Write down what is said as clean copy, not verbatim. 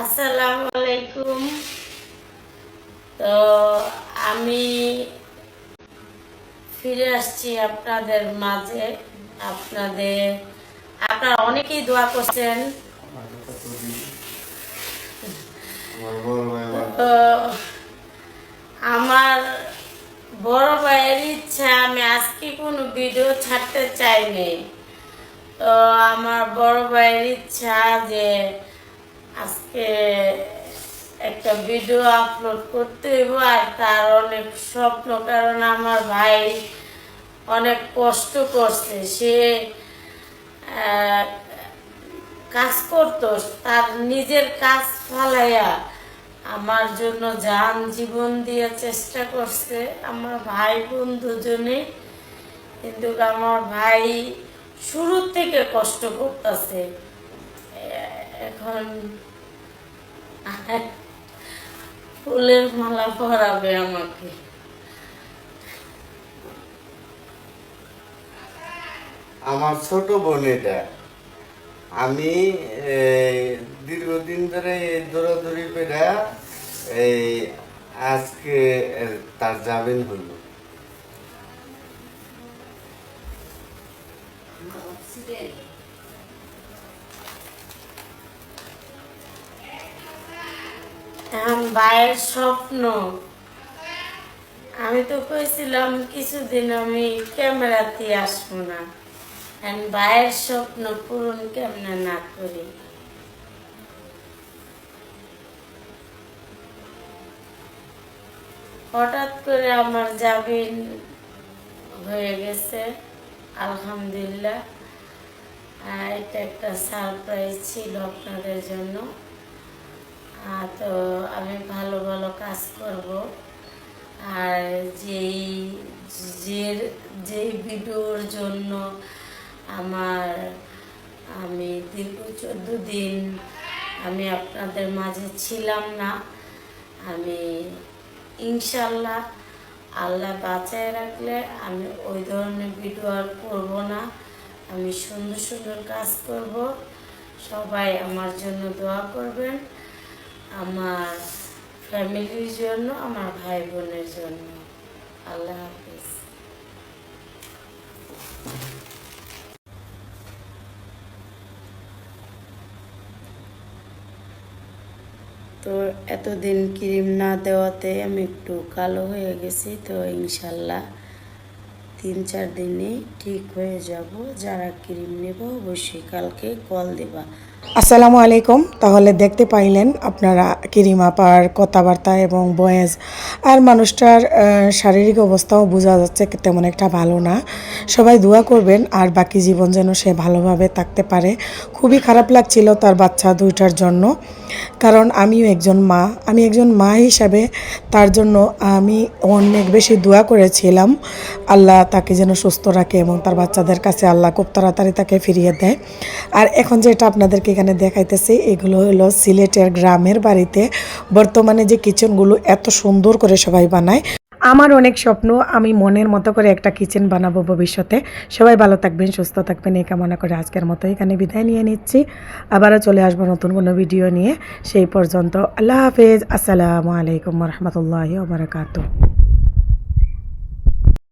আসসালামু আলাইকুম। তো আমি ফিরে আসছি আপনাদের মাঝে। আপনারা অনেকেই দোয়া করছেন। তো আমার বড় ভাইয়ের ইচ্ছা আমি আজকে কোনো ভিডিও ছাড়তে চাইনি। তো আমার বড় ভাইয়ের ইচ্ছা যে আজকে একটা ভিডিও আপলোড করতে হইব, আর তার অনেক স্বপ্ন। কারণ আমার ভাই অনেক কষ্ট করছে, সে কাজ করতো, তার নিজের কাজ ফালাইয়া আমার জন্য জান জীবন দিয়ে চেষ্টা করছে আমার ভাই বোন দুজনে। কিন্তু আমার ভাই শুরু থেকে কষ্ট করতেছে। এখন ফুলের মালা পরাবে আমাকে। আমার ছোট বোন এটা। আমি দীর্ঘদিন ধরে দৌড়াদৌড়ি করে আজকে তার জামিন হল। ভাইয়ের স্বপ্ন, আমি তো কইছিলাম কিছুদিন আমি ক্যামেরাতে আসবো না। ভাইয়ের স্বপ্ন পূরণ কেমনে না করি। হঠাৎ করে আমার জামিন হয়ে গেছে, আলহামদুলিল্লাহ। এটা একটা সারপ্রাইজ ছিল আপনাদের জন্য। তো আমি ভালো ভালো কাজ করব। আর যেই ভিডিওর জন্য আমি দীর্ঘ 14 দিন আমি আপনাদের মাঝে ছিলাম না, আমি ইনশাল্লাহ আল্লাহ বাঁচায় রাখলে আমি ওই ধরনের ভিডিও আর করবো না। আমি সুন্দর সুন্দর কাজ করব। সবাই আমার জন্য দোয়া করবেন, আমার ফ্যামিলির জন্য, আমার ভাই বোনের জন্য। আল্লাহ হাফিজ। তো এতদিন ক্রিম না দেওয়াতে আমি একটু কালো হয়ে গেছি। তো ইনশাল্লাহ 3-4 দিনেই ঠিক হয়ে যাব। যারা ক্রিম নেব অবশ্যই কালকে কল দেবা। আসসালামু আলাইকুম। তাহলে দেখতে পাইলেন আপনারা কিরিম আপার কথাবার্তা এবং বয়েস, আর মানুষটার শারীরিক অবস্থাও বোঝা যাচ্ছে তেমন একটা ভালো না। সবাই দোয়া করবেন আর বাকি জীবন যেন সে ভালোভাবে থাকতে পারে। খুবই খারাপ লাগছিল তার বাচ্চা দুইটার জন্য, কারণ আমিও একজন মা। আমি একজন মা হিসাবে তার জন্য আমি অনেক বেশি দোয়া করেছিলাম আল্লাহ তাকে যেন সুস্থ রাখে এবং তার বাচ্চাদের কাছে আল্লাহ খুব তাড়াতাড়ি তাকে ফিরিয়ে দেয়। আর এখন যেটা আপনাদেরকে এখানে দেখাইতেছি, এগুলো হলো সিলেটের গ্রামের বাড়িতে বর্তমানে যে কিচেনগুলো এত সুন্দর করে সবাই বানায়। আমার অনেক স্বপ্ন, আমি মনের মতো করে একটা কিচেন বানাবো ভবিষ্যতে। সবাই ভালো থাকবেন, সুস্থ থাকবেন, এই কামনা করে আজকের মতো এখানে বিদায় নিয়ে নিচ্ছি। আবারও চলে আসবো নতুন কোনো ভিডিও নিয়ে। সেই পর্যন্ত আল্লাহ হাফেজ। আসসালামু আলাইকুম রহমতুল্লাহি ওয়া বারাকাতুহু।